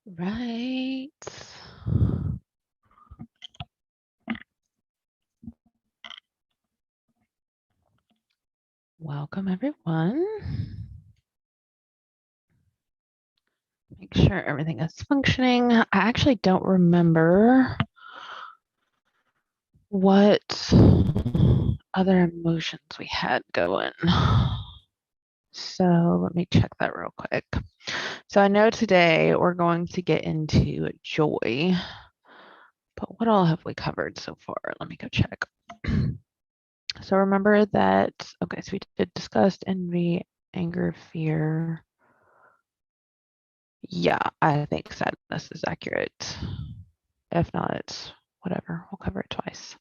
Right. Welcome, everyone. Make sure everything is functioning. I actually don't remember what other emotions we had going. So let me check that real quick. So I know today we're going to get into joy, but what all have we covered so far? Let me go check. So remember that, okay, so we did discuss envy, anger, fear. Yeah, I think sadness is accurate. If not, whatever, we'll cover it twice.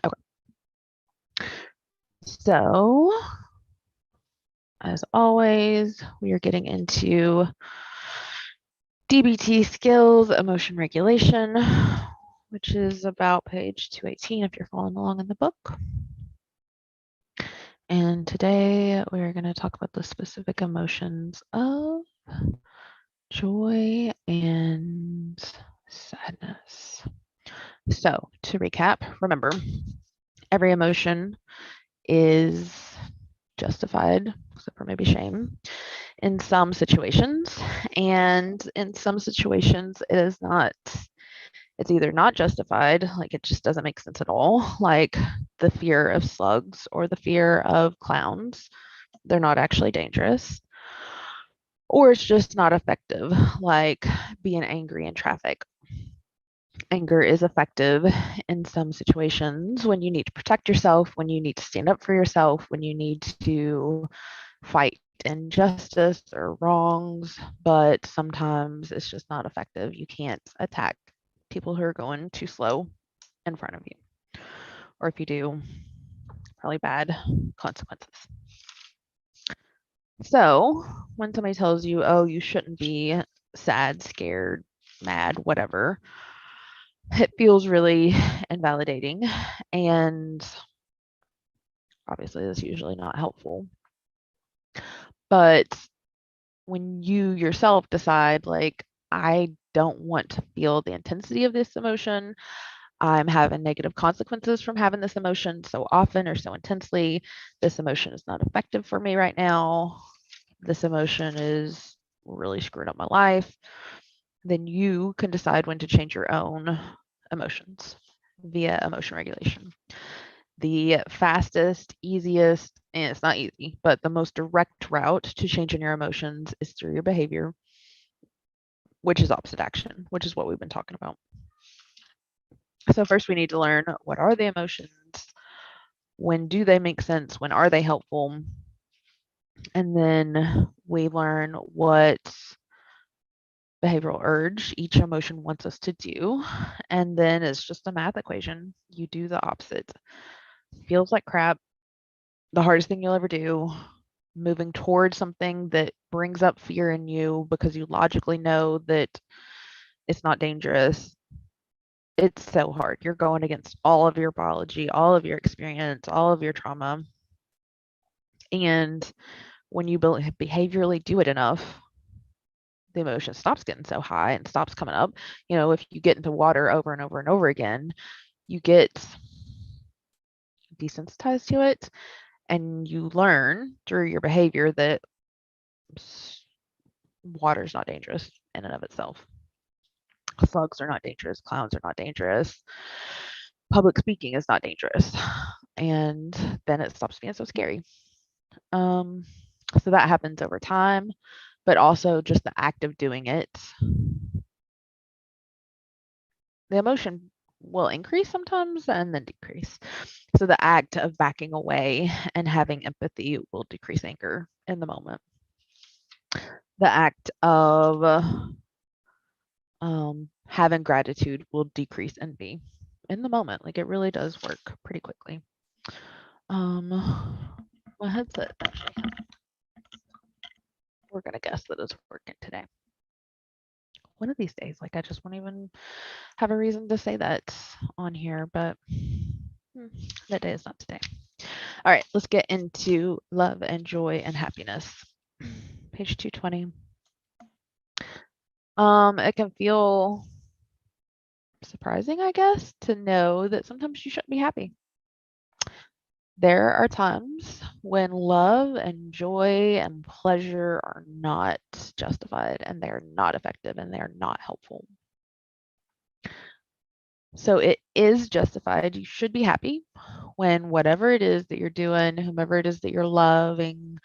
Okay. So, as always, we are getting into DBT skills, emotion regulation, which is about page 218 if you're following along in the book. And today we're going to talk about the specific emotions of joy and sadness. So, to recap, remember, every emotion is justified, except for maybe shame, in some situations. And in some situations, it is not. It's either not justified, like it just doesn't make sense at all, like the fear of slugs or the fear of clowns. They're not actually dangerous. Or it's just not effective, like being angry in traffic. Anger is effective in some situations when you need to protect yourself, when you need to stand up for yourself, when you need to fight injustice or wrongs, but sometimes it's just not effective. You can't attack people who are going too slow in front of you. Or if you do, probably bad consequences. So when somebody tells you, oh, you shouldn't be sad, scared, mad, whatever, it feels really invalidating. And obviously, that's usually not helpful. But when you yourself decide, like, I don't want to feel the intensity of this emotion, I'm having negative consequences from having this emotion so often or so intensely, this emotion is not effective for me right now, this emotion is really screwing up my life, then you can decide when to change your own emotions via emotion regulation. The fastest, easiest, and it's not easy, but the most direct route to changing your emotions is through your behavior, which is opposite action, which is what we've been talking about. So first we need to learn, what are the emotions? When do they make sense? When are they helpful? And then we learn what behavioral urge each emotion wants us to do. And then it's just a math equation. You do the opposite. Feels like crap, the hardest thing you'll ever do, moving towards something that brings up fear in you because you logically know that it's not dangerous. It's so hard. You're going against all of your biology, all of your experience, all of your trauma. And when you behaviorally do it enough, the emotion stops getting so high and stops coming up. You know, if you get into water over and over and over again, you get desensitized to it and you learn through your behavior that water is not dangerous in and of itself. Slugs are not dangerous, clowns are not dangerous, public speaking is not dangerous, and then it stops being so scary. So that happens over time, but also just the act of doing it, the emotion will increase sometimes and then decrease. So the act of backing away and having empathy will decrease anger in the moment. The act of having gratitude will decrease envy in the moment. Like it really does work pretty quickly. My headset actually, we're gonna guess that it's working today. One of these days, like I just won't even have a reason to say that on here, but that day is not today. All right, let's get into love and joy and happiness. Page 220. It can feel surprising, I guess, to know that sometimes you shouldn't be happy. There are times when love and joy and pleasure are not justified and they're not effective and they're not helpful. So it is justified. You should be happy when whatever it is that you're doing, whomever it is that you're loving,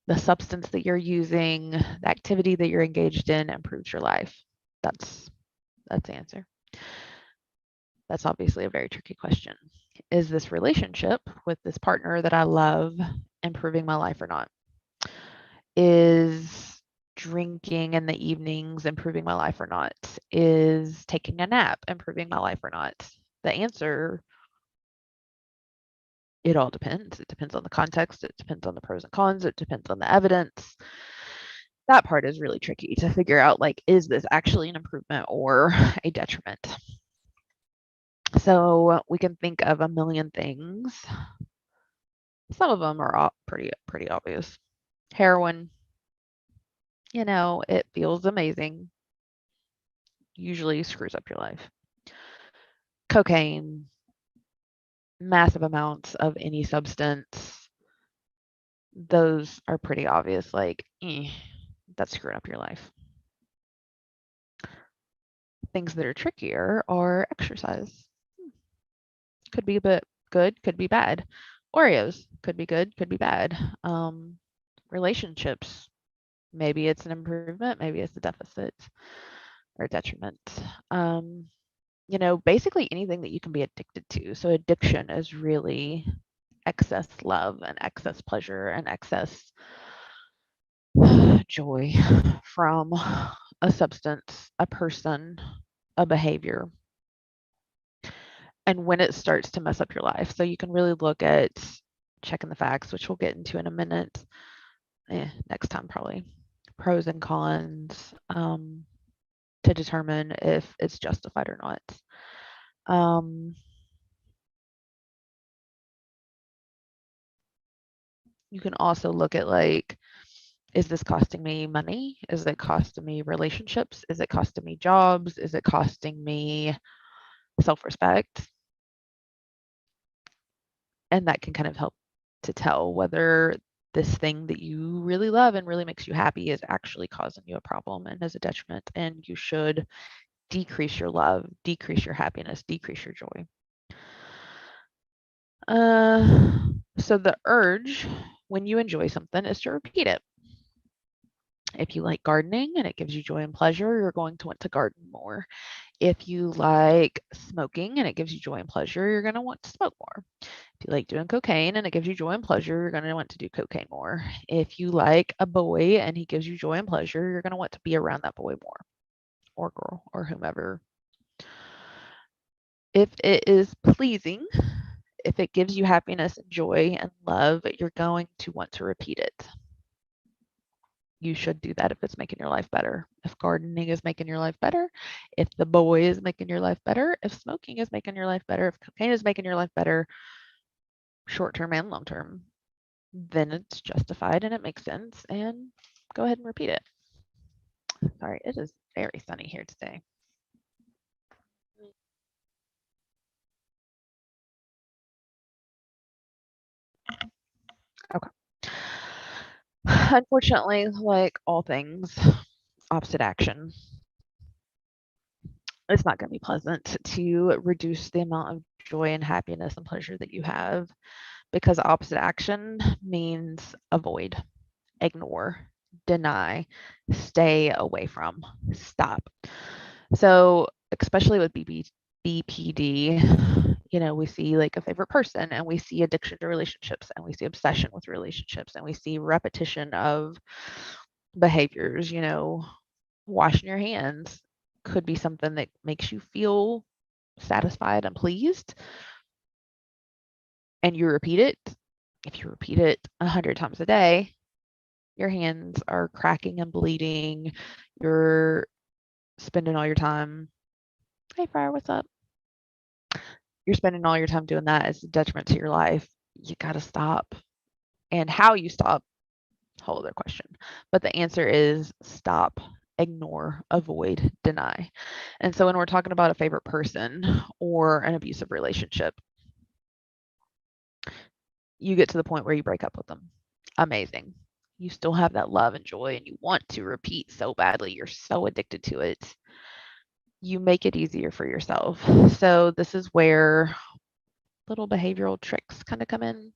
the substance that you're using, the activity that you're engaged in improves your life. That's the answer. That's obviously a very tricky question. Is this relationship with this partner that I love improving my life or not? Is drinking in the evenings improving my life or not? Is taking a nap improving my life or not? The answer, it all depends. It depends on the context. It depends on the pros and cons. It depends on the evidence. That part is really tricky to figure out, like, is this actually an improvement or a detriment? So we can think of a million things. Some of them are pretty obvious. Heroin, it feels amazing. Usually screws up your life. Cocaine, massive amounts of any substance, those are pretty obvious, like, that's screwing up your life. Things that are trickier are exercise. Could be a bit good, could be bad. Oreos could be good, could be bad. Relationships, maybe it's an improvement, maybe it's a deficit or detriment. Basically anything that you can be addicted to. So addiction is really excess love and excess pleasure and excess joy from a substance, a person, a behavior, and when it starts to mess up your life. So you can really look at checking the facts, which we'll get into in a minute, next time probably, pros and cons, to determine if it's justified or not. You can also look at, like, is this costing me money? Is it costing me relationships? Is it costing me jobs? Is it costing me self-respect? And that can kind of help to tell whether this thing that you really love and really makes you happy is actually causing you a problem and is a detriment, and you should decrease your love, decrease your happiness, decrease your joy. So the urge when you enjoy something is to repeat it. If you like gardening and it gives you joy and pleasure, you're going to want to garden more. If you like smoking and it gives you joy and pleasure, you're going to want to smoke more. If you like doing cocaine and it gives you joy and pleasure, you're going to want to do cocaine more. If you like a boy and he gives you joy and pleasure, you're going to want to be around that boy more, or girl, or whomever. If it is pleasing, if it gives you happiness and joy and love, you're going to want to repeat it. You should do that if it's making your life better. If gardening is making your life better, if the boy is making your life better, if smoking is making your life better, if cocaine is making your life better, short term and long term, then it's justified and it makes sense, and go ahead and repeat it. Sorry, it is very sunny here today. Okay. Unfortunately, like all things, opposite action. It's not going to be pleasant to reduce the amount of joy and happiness and pleasure that you have, because opposite action means avoid, ignore, deny, stay away from, stop. So, especially with BPD, we see like a favorite person, and we see addiction to relationships, and we see obsession with relationships, and we see repetition of behaviors. Washing your hands could be something that makes you feel satisfied and pleased, and you repeat it. If you repeat it 100 times a day, your hands are cracking and bleeding. You're spending all your time. Hey, Friar, what's up? You're spending all your time doing that. It's a detriment to your life. You got to stop. And how you stop, whole other question. But the answer is stop ignore, avoid, deny. And so when we're talking about a favorite person or an abusive relationship, you get to the point where you break up with them. Amazing. You still have that love and joy and you want to repeat so badly. You're so addicted to it. You make it easier for yourself. So this is where little behavioral tricks kind of come in.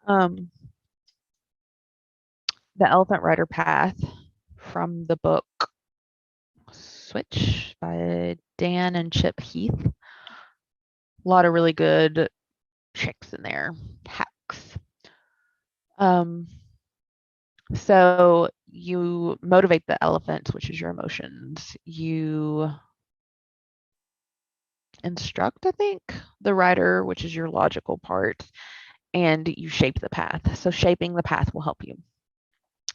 The Elephant Rider Path from the book Switch by Dan and Chip Heath. A lot of really good tricks in there, hacks. So you motivate the elephant, which is your emotions. You instruct, I think, the rider, which is your logical part, and you shape the path. So shaping the path will help you.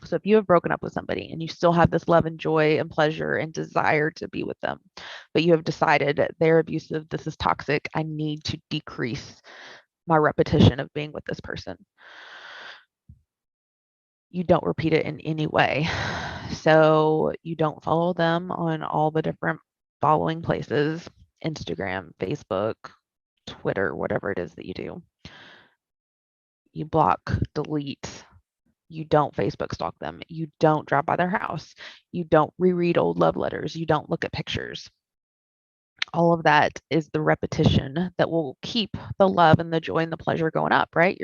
So if you have broken up with somebody and you still have this love and joy and pleasure and desire to be with them, but you have decided they're abusive, this is toxic, I need to decrease my repetition of being with this person. You don't repeat it in any way. So you don't follow them on all the different following places, Instagram, Facebook, Twitter, whatever it is that you do. You block, delete. You don't Facebook stalk them. You don't drive by their house. You don't reread old love letters. You don't look at pictures. All of that is the repetition that will keep the love and the joy and the pleasure going up, right?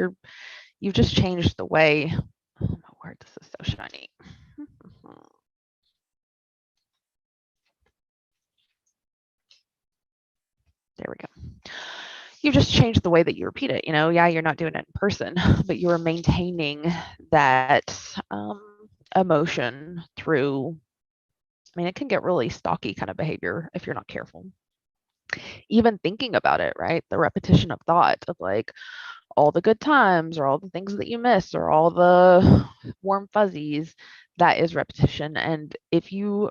You've just changed the way. Oh my word, this is so shiny. There we go. You've just changed the way that you repeat it. Yeah, you're not doing it in person, but you're maintaining that emotion through. I mean, it can get really stalky kind of behavior if you're not careful. Even thinking about it, right? The repetition of thought of like all the good times or all the things that you miss or all the warm fuzzies, that is repetition. And if you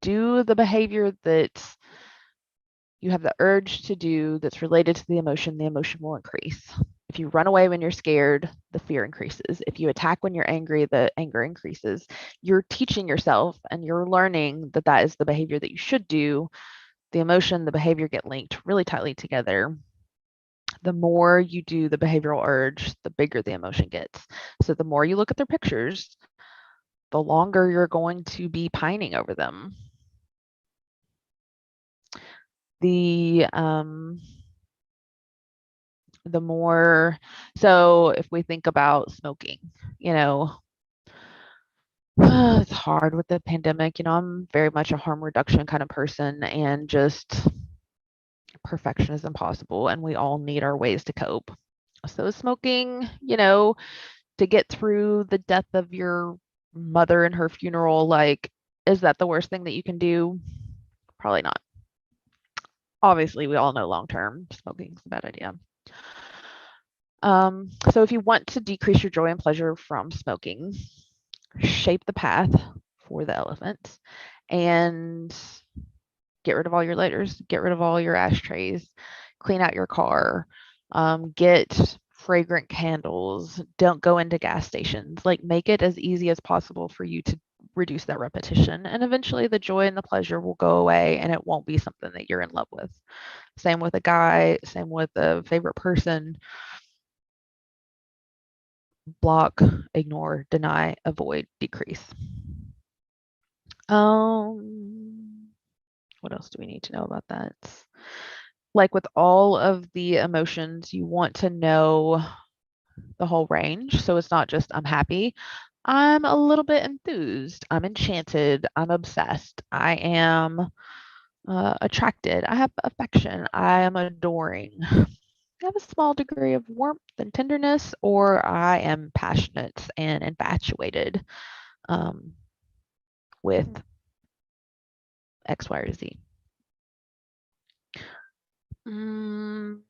do the behavior that you have the urge to do that's related to the emotion will increase. If you run away when you're scared, the fear increases. If you attack when you're angry, the anger increases. You're teaching yourself and you're learning that that is the behavior that you should do. The emotion, the behavior get linked really tightly together. The more you do the behavioral urge, the bigger the emotion gets. So the more you look at their pictures, the longer you're going to be pining over them. The more, so if we think about smoking, it's hard with the pandemic. I'm very much a harm reduction kind of person, and just perfection is impossible, and we all need our ways to cope. So smoking, to get through the death of your mother and her funeral, like, is that the worst thing that you can do? Probably not. Obviously, we all know long term smoking is a bad idea. So if you want to decrease your joy and pleasure from smoking, shape the path for the elephant and get rid of all your lighters, get rid of all your ashtrays, clean out your car, get fragrant candles, don't go into gas stations. Like, make it as easy as possible for you to reduce that repetition. And eventually the joy and the pleasure will go away and it won't be something that you're in love with. Same with a guy, same with a favorite person. Block, ignore, deny, avoid, decrease. What else do we need to know about that? Like with all of the emotions, you want to know the whole range. So it's not just I'm happy. I'm a little bit enthused. I'm enchanted. I'm obsessed. I am attracted. I have affection. I am adoring. I have a small degree of warmth and tenderness, or I am passionate and infatuated with X, Y, or Z. The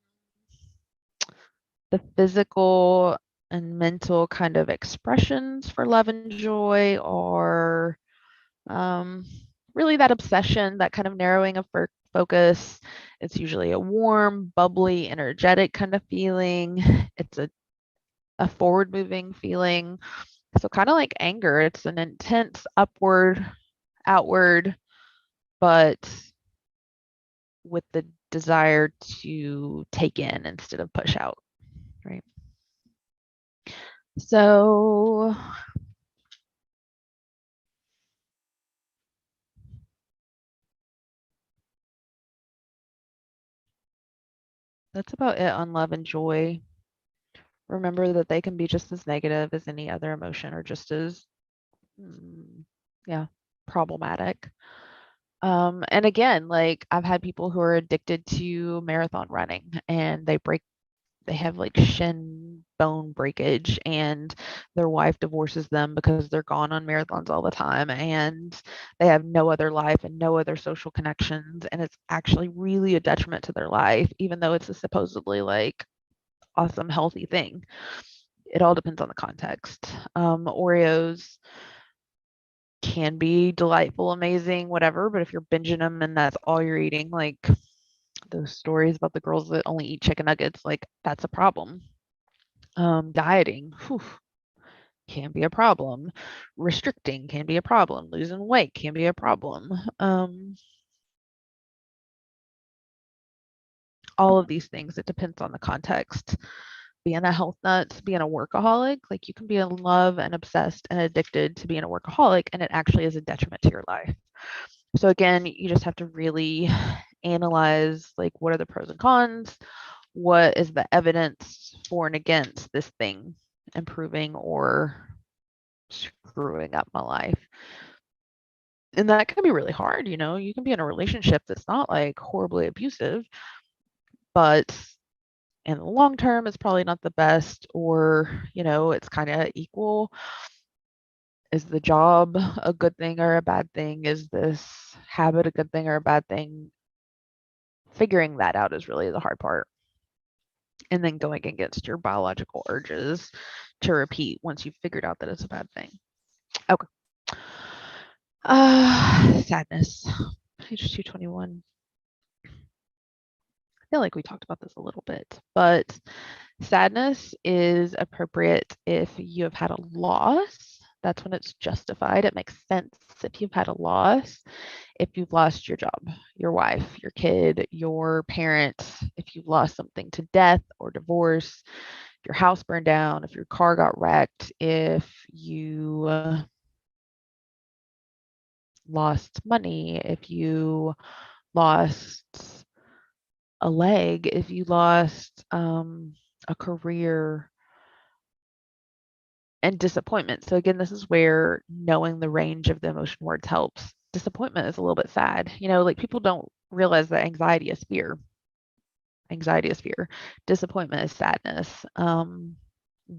physical and mental kind of expressions for love and joy are really that obsession, that kind of narrowing of focus. It's usually a warm, bubbly, energetic kind of feeling. It's a forward moving feeling. So kind of like anger, it's an intense upward, outward, but with the desire to take in instead of push out, right? So that's about it on love and joy. Remember that they can be just as negative as any other emotion or just as, yeah, problematic. And again, like I've had people who are addicted to marathon running and they have like shin bone breakage and their wife divorces them because they're gone on marathons all the time and they have no other life and no other social connections. And it's actually really a detriment to their life, even though it's a supposedly like awesome, healthy thing. It all depends on the context. Oreos can be delightful, amazing, whatever, but if you're binging them and that's all you're eating, like those stories about the girls that only eat chicken nuggets, like that's a problem. Dieting, whew, can be a problem. Restricting can be a problem. Losing weight can be a problem. All of these things, it depends on the context. Being a health nut, being a workaholic, like you can be in love and obsessed and addicted to being a workaholic, and it actually is a detriment to your life. So again, you just have to really analyze like what are the pros and cons, what is the evidence for and against this thing improving or screwing up my life. And that can be really hard, you know. You can be in a relationship that's not like horribly abusive, but in the long term it's probably not the best, or you know, it's kind of equal. Is the job a good thing or a bad thing? Is this habit a good thing or a bad thing? Figuring that out is really the hard part. And then going against your biological urges to repeat once you've figured out that it's a bad thing. Okay. Sadness. Page 221. I feel like we talked about this a little bit, but sadness is appropriate if you have had a loss. That's when it's justified. It makes sense if you've had a loss, if you've lost your job, your wife, your kid, your parents, if you've lost something to death or divorce, if your house burned down, if your car got wrecked, if you lost money, if you lost a leg, if you lost a career, and disappointment. So again, this is where knowing the range of the emotion words helps. Disappointment is a little bit sad. You know, like people don't realize that anxiety is fear. Anxiety is fear. Disappointment is sadness.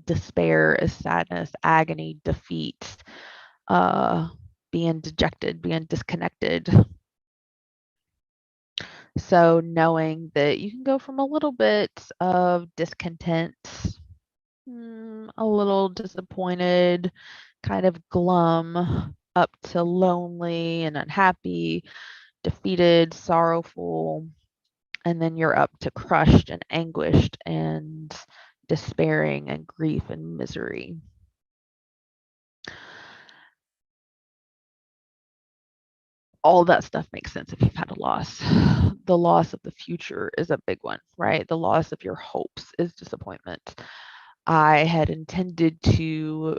Despair is sadness, agony, defeat, uh, being dejected, being disconnected. So knowing that you can go from a little bit of discontent, a little disappointed, kind of glum, up to lonely and unhappy, defeated, sorrowful, and then you're up to crushed and anguished and despairing and grief and misery. All that stuff makes sense if you've had a loss. The loss of the future is a big one, right? The loss of your hopes is disappointment. I had intended to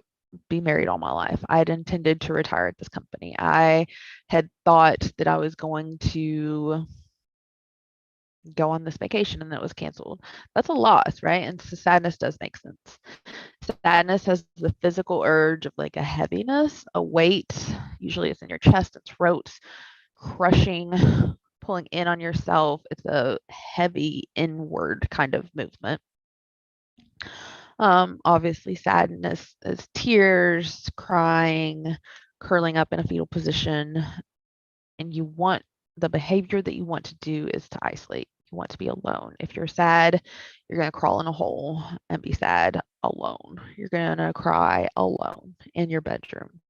be married all my life. I had intended to retire at this company. I had thought that I was going to go on this vacation and that was canceled. That's a loss, right? And so sadness does make sense. Sadness has the physical urge of like a heaviness, a weight. Usually it's in your chest and throat, crushing, pulling in on yourself. It's a heavy inward kind of movement. Obviously, sadness is tears, crying, curling up in a fetal position, and you want the behavior that you want to do is to isolate. You want to be alone. If you're sad, you're going to crawl in a hole and be sad alone. You're going to cry alone in your bedroom,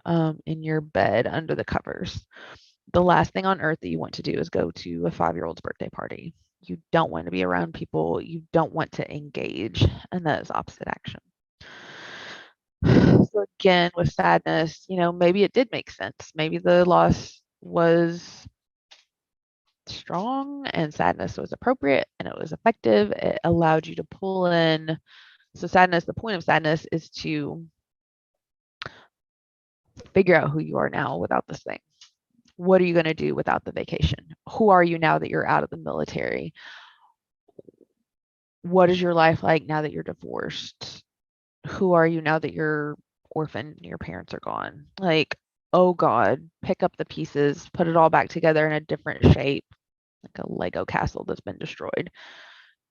in your bed under the covers. The last thing on earth that you want to do is go to a 5-year-old's birthday party. You don't want to be around people. You don't want to engage, and that is opposite action. So again, with sadness, maybe it did make sense. Maybe the loss was strong and sadness was appropriate and it was effective. It allowed you to pull in. So sadness, the point of sadness is to figure out who you are now without this thing. What are you going to do without the vacation? Who are you now that you're out of the military? What is your life like now that you're divorced? Who are you now that you're orphaned and your parents are gone? Like, oh God, pick up the pieces, put it all back together in a different shape, like a Lego castle that's been destroyed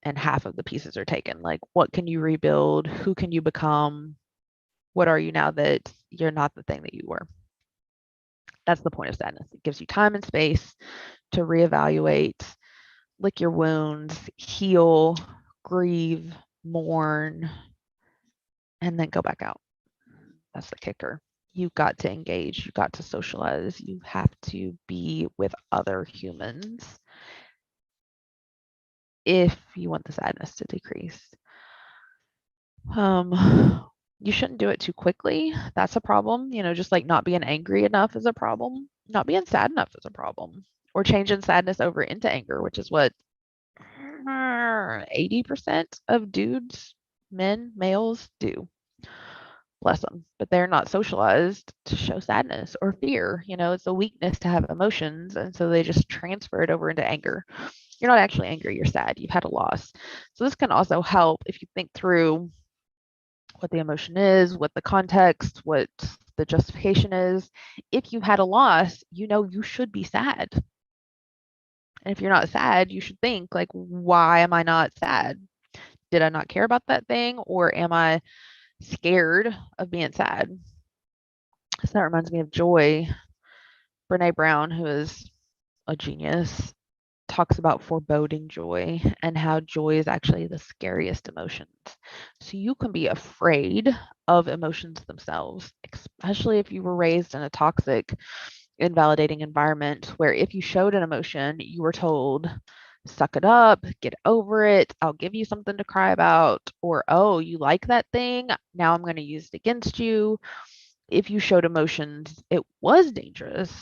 and half of the pieces are taken. Like, what can you rebuild? Who can you become? What are you now that you're not the thing that you were? That's the point of sadness. It gives you time and space to reevaluate, lick your wounds, heal, grieve, mourn, and then go back out. That's the kicker. You've got to engage, you've got to socialize, you have to be with other humans if you want the sadness to decrease. You shouldn't do it too quickly. That's a problem. Just like not being angry enough is a problem. Not being sad enough is a problem. Or changing sadness over into anger, which is what 80% of dudes, men, males do. Bless them. But they're not socialized to show sadness or fear. It's a weakness to have emotions. And so they just transfer it over into anger. You're not actually angry, you're sad. You've had a loss. So this can also help if you think through what the emotion is, what the context, what the justification is. If you had a loss, you should be sad. And if you're not sad, you should think like, why am I not sad? Did I not care about that thing? Or am I scared of being sad? So that reminds me of Joy. Brene Brown, who is a genius, talks about foreboding joy and how joy is actually the scariest emotions. So you can be afraid of emotions themselves, especially if you were raised in a toxic, invalidating environment where if you showed an emotion, you were told, suck it up, get over it, I'll give you something to cry about, or, oh, you like that thing, now I'm going to use it against you. If you showed emotions, it was dangerous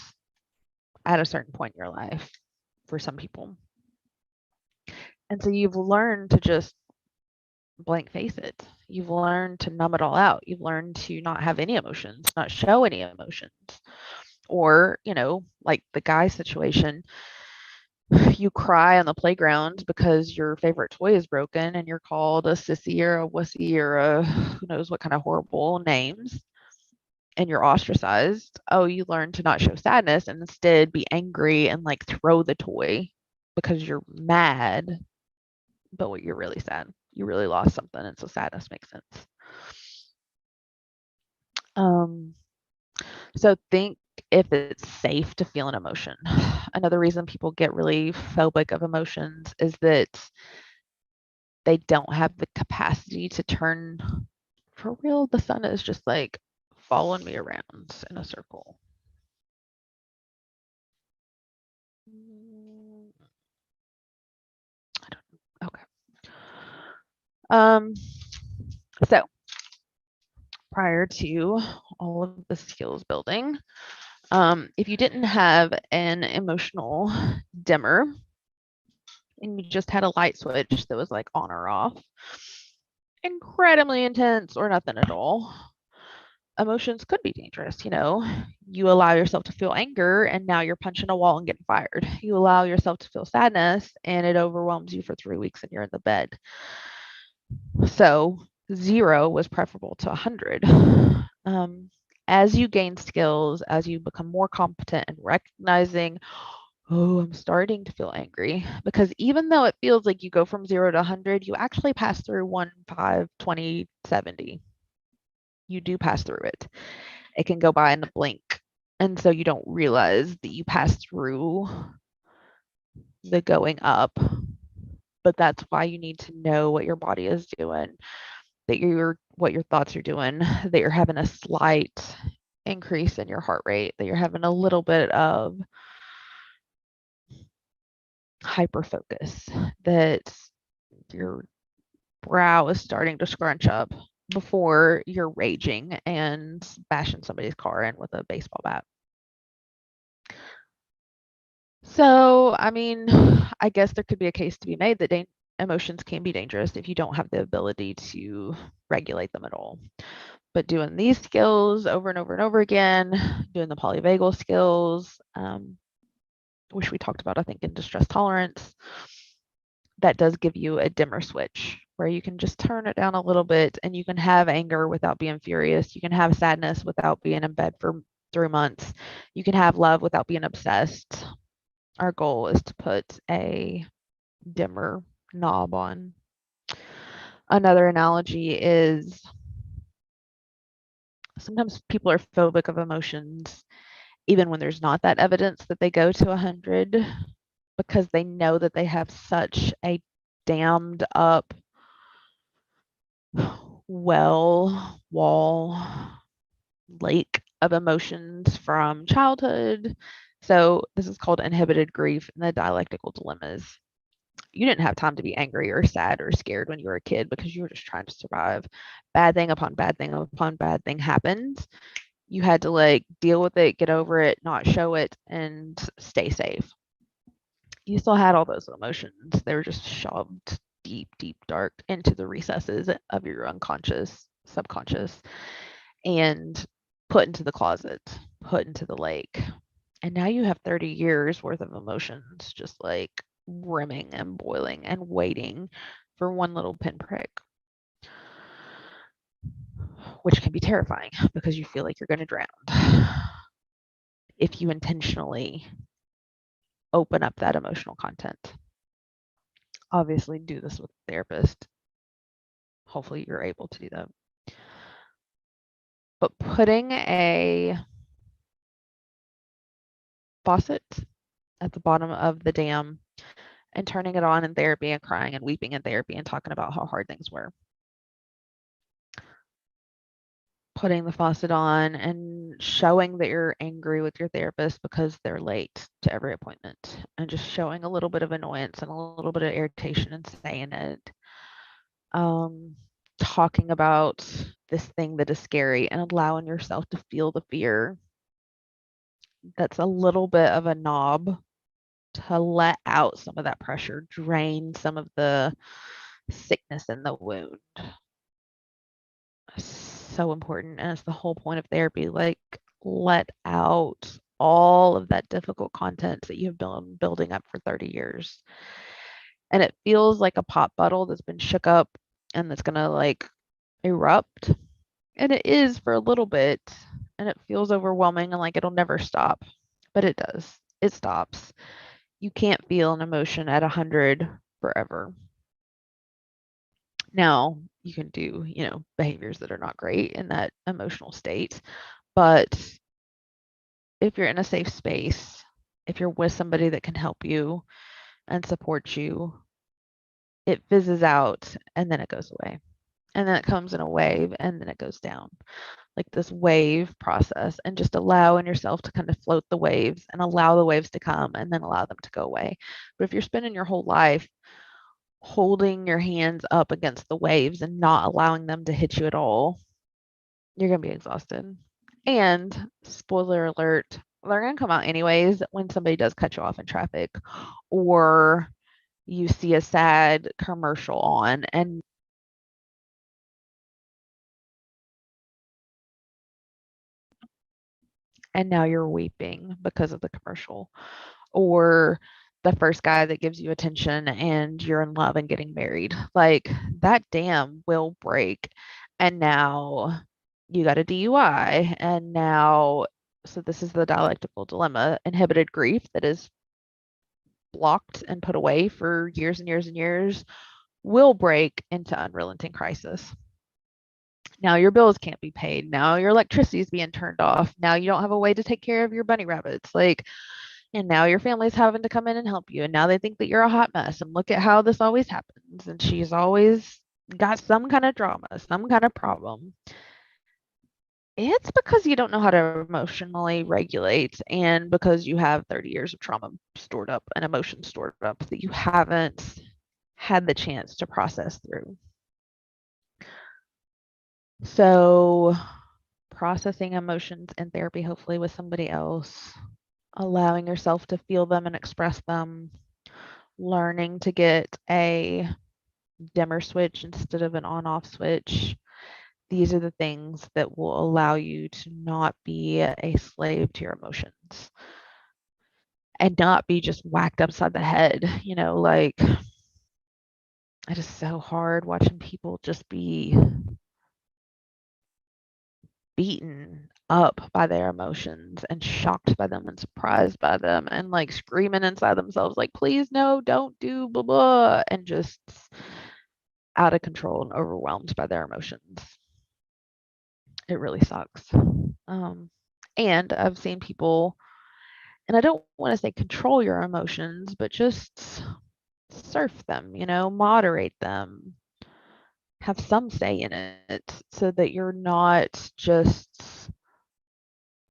at a certain point in your life for some people. And so you've learned to just blank face it. You've learned to numb it all out. You've learned to not have any emotions, not show any emotions. Or, like the guy situation, you cry on the playground because your favorite toy is broken and you're called a sissy or a wussy or a who knows what kind of horrible names and you're ostracized. Oh, you learn to not show sadness and instead be angry and like throw the toy because you're mad, but what you're really sad. You really lost something, and so sadness makes sense. So think if it's safe to feel an emotion. Another reason people get really phobic of emotions is that they don't have the capacity to turn for real. The sun is just like following me around in a circle. I don't know. Okay. So prior to all of the skills building, if you didn't have an emotional dimmer and you just had a light switch that was like on or off, incredibly intense or nothing at all, emotions could be dangerous. You allow yourself to feel anger and now you're punching a wall and getting fired. You allow yourself to feel sadness and it overwhelms you for 3 weeks and you're in the bed. So 0 was preferable to 100. As you gain skills, as you become more competent in recognizing, oh, I'm starting to feel angry, because even though it feels like you go from 0 to 100, you actually pass through 1, 5, 20, 70. You do pass through it. It can go by in a blink. And so you don't realize that you pass through the going up. But that's why you need to know what your body is doing, that what your thoughts are doing, that you're having a slight increase in your heart rate, that you're having a little bit of hyper focus, that your brow is starting to scrunch up. before you're raging and bashing somebody's car in with a baseball bat. So, I mean, I guess there could be a case to be made that emotions can be dangerous if you don't have the ability to regulate them at all. But doing these skills over and over and over again, doing the polyvagal skills, which we talked about, I think, in distress tolerance, that does give you a dimmer switch where you can just turn it down a little bit and you can have anger without being furious. You can have sadness without being in bed for 3 months. You can have love without being obsessed. Our goal is to put a dimmer knob on. Another analogy is sometimes people are phobic of emotions, even when there's not that evidence that they go to 100, because they know that they have such a dammed up wall lake of emotions from childhood. So this is called inhibited grief and the dialectical dilemmas. You didn't have time to be angry or sad or scared when you were a kid because you were just trying to survive. Bad thing upon bad thing upon bad thing happened. You had to like deal with it, get over it, not show it, and stay safe. You still had all those emotions. They were just shoved deep, deep, dark into the recesses of your unconscious, subconscious, and put into the closet, put into the lake. And now you have 30 years worth of emotions just like brimming and boiling and waiting for one little pinprick, which can be terrifying because you feel like you're going to drown if you intentionally open up that emotional content. Obviously, do this with a therapist. Hopefully, you're able to do that. But putting a faucet at the bottom of the dam and turning it on in therapy and crying and weeping in therapy and talking about how hard things were. Putting the faucet on and showing that you're angry with your therapist because they're late to every appointment and just showing a little bit of annoyance and a little bit of irritation and saying it. Talking about this thing that is scary and allowing yourself to feel the fear. That's a little bit of a knob to let out some of that pressure, drain some of the sickness in the wound. So important. And it's the whole point of therapy. Like, let out all of that difficult content that you've been building up for 30 years. And it feels like a pop bottle that's been shook up and that's going to like erupt. And it is for a little bit. And it feels overwhelming and like it'll never stop. But it does. It stops. You can't feel an emotion at 100 forever. Now, you can do, behaviors that are not great in that emotional state. But if you're in a safe space, if you're with somebody that can help you and support you, it fizzes out and then it goes away. And then it comes in a wave and then it goes down. Like this wave process, and just allowing yourself to kind of float the waves and allow the waves to come and then allow them to go away. But if you're spending your whole life holding your hands up against the waves and not allowing them to hit you at all, you're going to be exhausted. And spoiler alert, they're going to come out anyways when somebody does cut you off in traffic or you see a sad commercial on and now you're weeping because of the commercial, or the first guy that gives you attention and you're in love and getting married. Like that dam will break. And now you got a DUI. And now, so this is the dialectical dilemma, inhibited grief that is blocked and put away for years and years and years will break into unrelenting crisis. Now your bills can't be paid. Now your electricity is being turned off. Now you don't have a way to take care of your bunny rabbits. Like, and now your family's having to come in and help you. And now they think that you're a hot mess. And look at how this always happens. And she's always got some kind of drama, some kind of problem. It's because you don't know how to emotionally regulate and because you have 30 years of trauma stored up and emotions stored up that you haven't had the chance to process through. So, processing emotions in therapy, hopefully with somebody else, allowing yourself to feel them and express them, learning to get a dimmer switch instead of an on off switch. These are the things that will allow you to not be a slave to your emotions and not be just whacked upside the head. Like, it is so hard watching people just be beaten up by their emotions and shocked by them and surprised by them and like screaming inside themselves, like, please, no, don't do blah, blah, and just out of control and overwhelmed by their emotions. It really sucks. And I've seen people, and I don't want to say control your emotions, but just surf them, moderate them, have some say in it so that you're not just,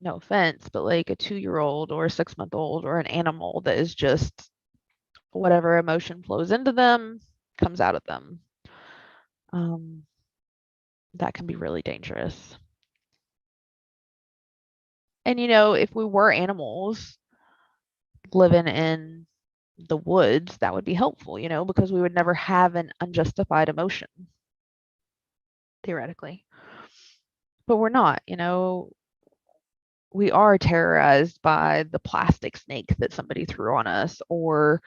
no offense, but like a 2-year-old or a 6-month-old or an animal that is just whatever emotion flows into them comes out of them. That can be really dangerous. And if we were animals living in the woods, that would be helpful, because we would never have an unjustified emotion, theoretically. But we're not, we are terrorized by the plastic snake that somebody threw on us, or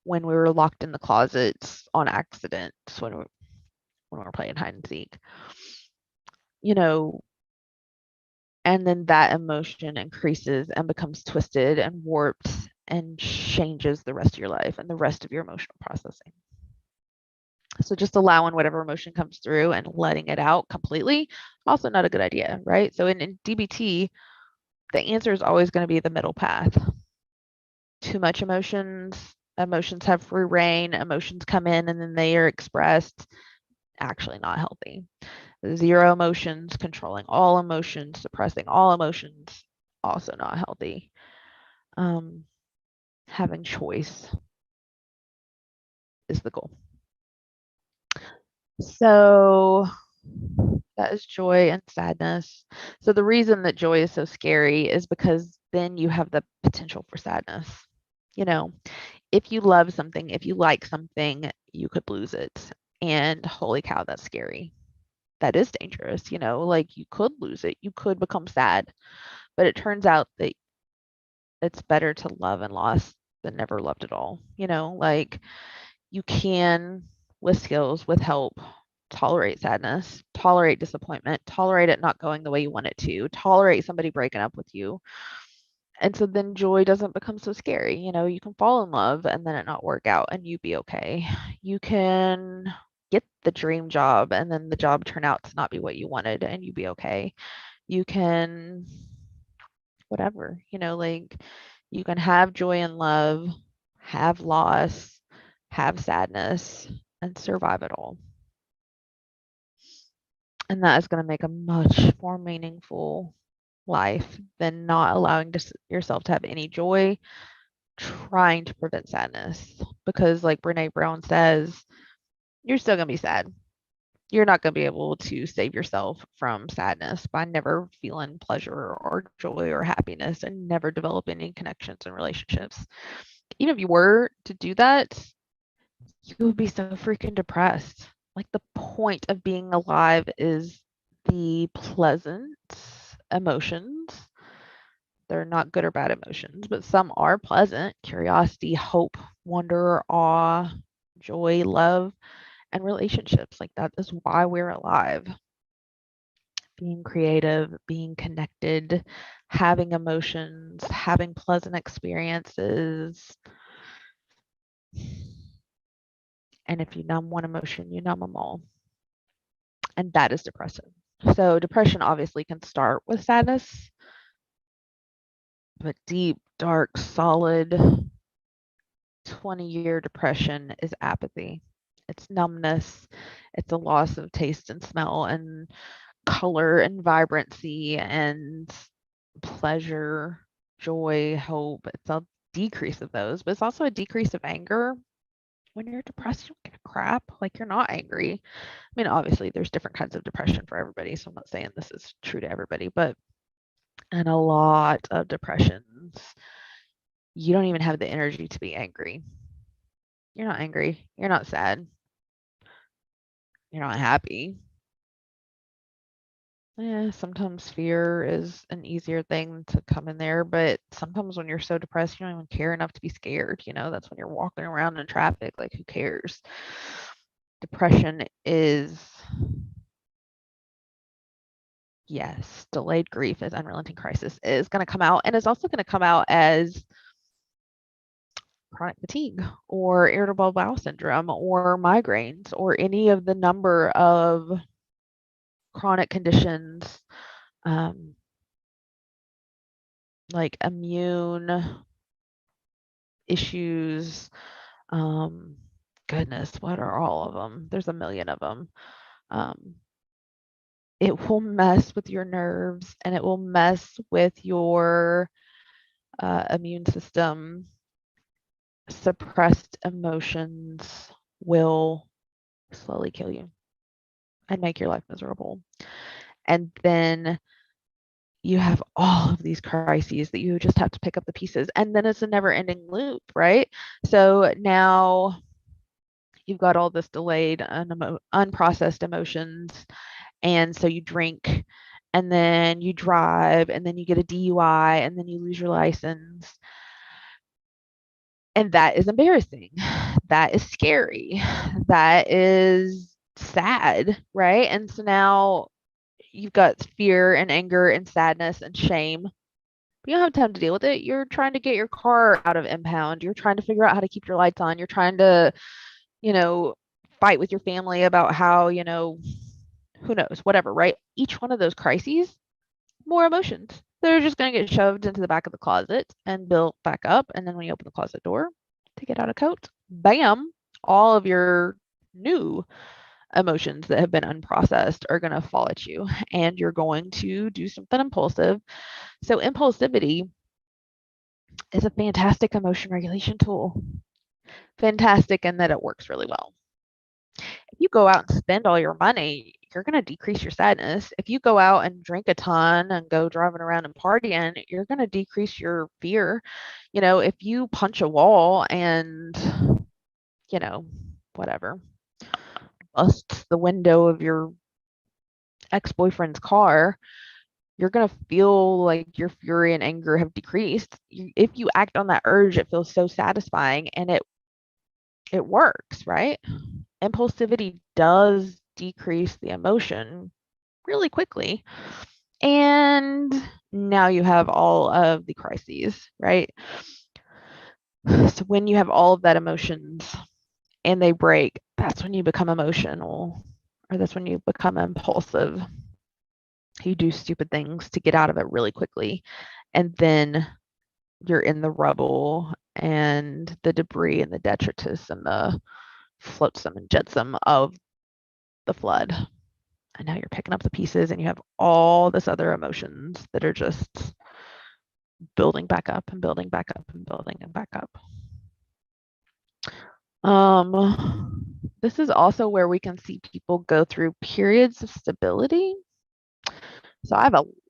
when we were locked in the closets on accident when we were playing hide and seek, you know, and then that emotion increases and becomes twisted and warped and changes the rest of your life and the rest of your emotional processing. So just allowing whatever emotion comes through and letting it out completely, also not a good idea, right? So in DBT, the answer is always going to be the middle path. Too much emotions have free reign, emotions come in and then they are expressed, actually not healthy. Zero emotions, controlling all emotions, suppressing all emotions, also not healthy. Having choice is the goal. So that is joy and sadness. So the reason that joy is so scary is because then you have the potential for sadness. You know, if you love something, if you like something, you could lose it. And holy cow, that's scary. That is dangerous, like you could lose it. You could become sad. But it turns out that it's better to love and lost than never loved at all. Like you can, with skills, with help, tolerate sadness, tolerate disappointment, tolerate it not going the way you want it to, tolerate somebody breaking up with you. And so then joy doesn't become so scary. You can fall in love and then it not work out and you be okay. You can get the dream job and then the job turn out to not be what you wanted and you be okay. You can, whatever, like you can have joy and love, have loss, have sadness, and survive it all. And that is going to make a much more meaningful life than not allowing yourself to have any joy, trying to prevent sadness. Because, like Brene Brown says, you're still going to be sad. You're not going to be able to save yourself from sadness by never feeling pleasure or joy or happiness and never developing any connections and relationships. Even if you were to do that, you would be so freaking depressed. Like the point of being alive is the pleasant emotions. They're not good or bad emotions, but some are pleasant: curiosity, hope, wonder, awe, joy, love, and relationships. Like that is why we're alive. Being creative, being connected, having emotions, having pleasant experiences. And if you numb one emotion, you numb them all. And that is depressing. So depression obviously can start with sadness, but deep, dark, solid 20-year depression is apathy. It's numbness. It's a loss of taste and smell and color and vibrancy and pleasure, joy, hope. It's a decrease of those, but it's also a decrease of anger, When you're depressed, you don't give a crap. Like, you're not angry. I mean, obviously, there's different kinds of depression for everybody, so I'm not saying this is true to everybody, but in a lot of depressions, you don't even have the energy to be angry. You're not angry. You're not sad. You're not happy. Yeah, sometimes fear is an easier thing to come in there, but sometimes when you're so depressed, you don't even care enough to be scared. That's when you're walking around in traffic. Like, who cares? Depression is, yes, delayed grief as unrelenting crisis is going to come out, and it's also going to come out as chronic fatigue or irritable bowel syndrome or migraines or any of the number of chronic conditions, um, like immune issues. Um, Goodness, what are all of them? There's a million of them. Um, it will mess with your nerves and it will mess with your immune system. Suppressed emotions will slowly kill you and make your life miserable. And then you have all of these crises that you just have to pick up the pieces. And then it's a never ending loop, right? So now you've got all this delayed, unprocessed emotions. And so you drink and then you drive and then you get a DUI and then you lose your license. And that is embarrassing. That is scary. That is sad, right? And so now you've got fear and anger and sadness and shame. You don't have time to deal with it. You're trying to get your car out of impound. You're trying to figure out how to keep your lights on. You're trying to, you know, fight with your family about how, who knows, whatever, right? Each one of those crises, more emotions. They're just going to get shoved into the back of the closet and built back up. And then when you open the closet door to get out a coat, bam, all of your new emotions that have been unprocessed are going to fall at you and you're going to do something impulsive. So, impulsivity is a fantastic emotion regulation tool. Fantastic in that it works really well. If you go out and spend all your money, you're going to decrease your sadness. If you go out and drink a ton and go driving around and partying, you're going to decrease your fear. If you punch a wall and, you know, whatever, bust the window of your ex-boyfriend's car, you're going to feel like your fury and anger have decreased. If you act on that urge, it feels so satisfying and it works, right? Impulsivity does decrease the emotion really quickly. And now you have all of the crises, right? So when you have all of that emotions and they break, that's when you become emotional, or that's when you become impulsive. You do stupid things to get out of it really quickly. And then you're in the rubble and the debris and the detritus and the flotsam and jetsam of the flood. And now you're picking up the pieces and you have all this other emotions that are just building back up and building back up and building and back up. This is also where we can see people go through periods of stability. So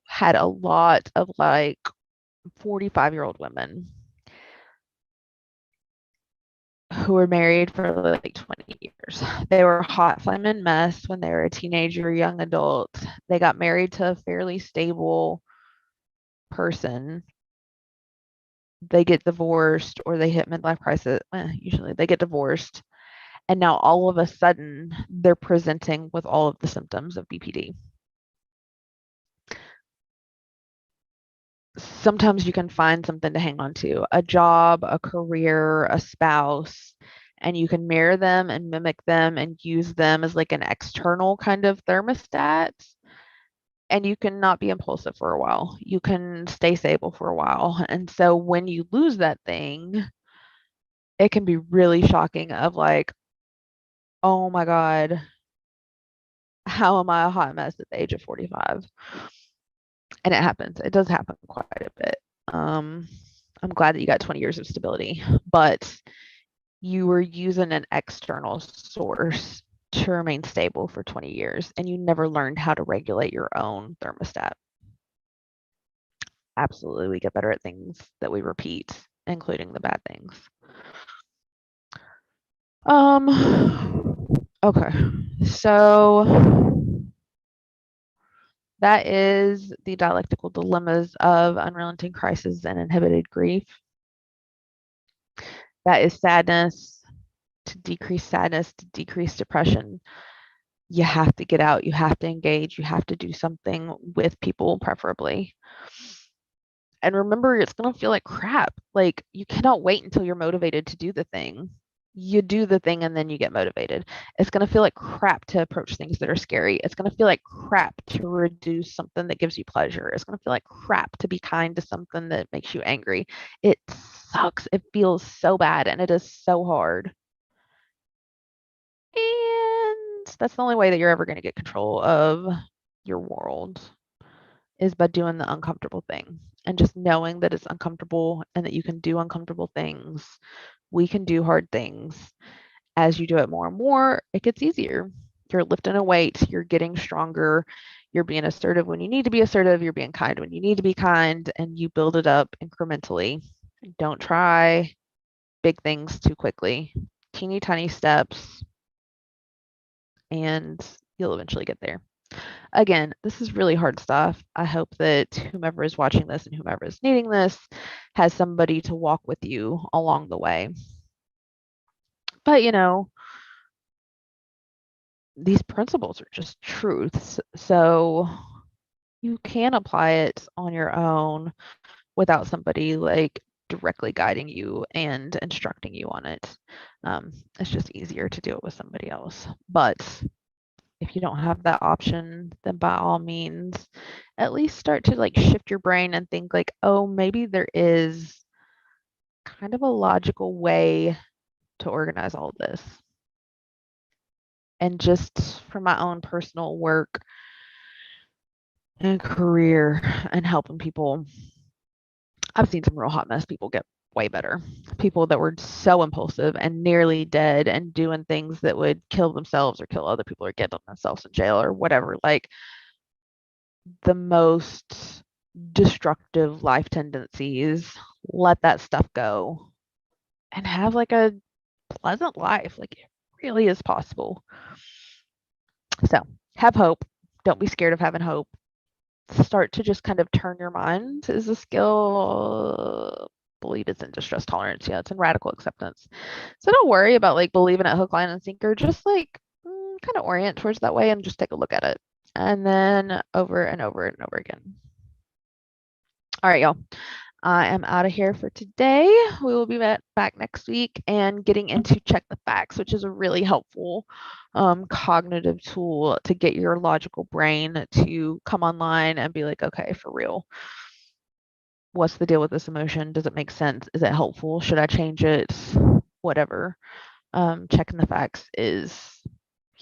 had a lot of like 45-year-old women who were married for like 20 years. They were a hot flaming mess when they were a teenager, young adult. They got married to a fairly stable person. They get divorced or they hit midlife crisis. Usually they get divorced. And now all of a sudden they're presenting with all of the symptoms of BPD. Sometimes you can find something to hang on to, a job, a career, a spouse, and you can mirror them and mimic them and use them as like an external kind of thermostat. And you can not be impulsive for a while. You can stay stable for a while. And so when you lose that thing, it can be really shocking of like, oh my God, how am I a hot mess at the age of 45? And it happens. It does happen quite a bit. I'm glad that you got 20 years of stability, but you were using an external source to remain stable for 20 years and you never learned how to regulate your own thermostat. Absolutely, we get better at things that we repeat, including the bad things. Okay, so that is the dialectical dilemmas of unrelenting crisis and inhibited grief. That is sadness. To decrease sadness, to decrease depression, you have to get out, you have to engage, you have to do something with people, preferably. And remember, it's going to feel like crap. Like, you cannot wait until you're motivated to do the thing. You do the thing and then you get motivated. It's going to feel like crap to approach things that are scary. It's going to feel like crap to reduce something that gives you pleasure. It's going to feel like crap to be kind to something that makes you angry. It sucks. It feels so bad and it is so hard. And that's the only way that you're ever going to get control of your world is by doing the uncomfortable thing and just knowing that it's uncomfortable and that you can do uncomfortable things. We can do hard things. As you do it more and more, it gets easier. You're lifting a weight, you're getting stronger, you're being assertive when you need to be assertive, you're being kind when you need to be kind, and you build it up incrementally. Don't try big things too quickly. Teeny tiny steps, and you'll eventually get there. Again, this is really hard stuff. I hope that whomever is watching this and whomever is needing this has somebody to walk with you along the way. But, these principles are just truths. So you can apply it on your own without somebody like directly guiding you and instructing you on it. It's just easier to do it with somebody else. But if you don't have that option, then by all means, at least start to like shift your brain and think like, oh, maybe there is kind of a logical way to organize all this. And just for my own personal work and career and helping people, I've seen some real hot mess people get way better. People that were so impulsive and nearly dead and doing things that would kill themselves or kill other people or get themselves in jail or whatever. Like, the most destructive life tendencies, let that stuff go and have like a pleasant life. Like, it really is possible. So have hope. Don't be scared of having hope. Start to just kind of turn your mind is a skill. Believe it's in distress tolerance. Yeah, it's in radical acceptance. So don't worry about like believing it hook, line, and sinker. Just like kind of orient towards that way and just take a look at it. And then over and over and over again. All right, y'all. I am out of here for today. We will be back next week and getting into check the facts, which is a really helpful cognitive tool to get your logical brain to come online and be like, okay, for real. What's the deal with this emotion? Does it make sense? Is it helpful? Should I change it? Whatever. Checking the facts is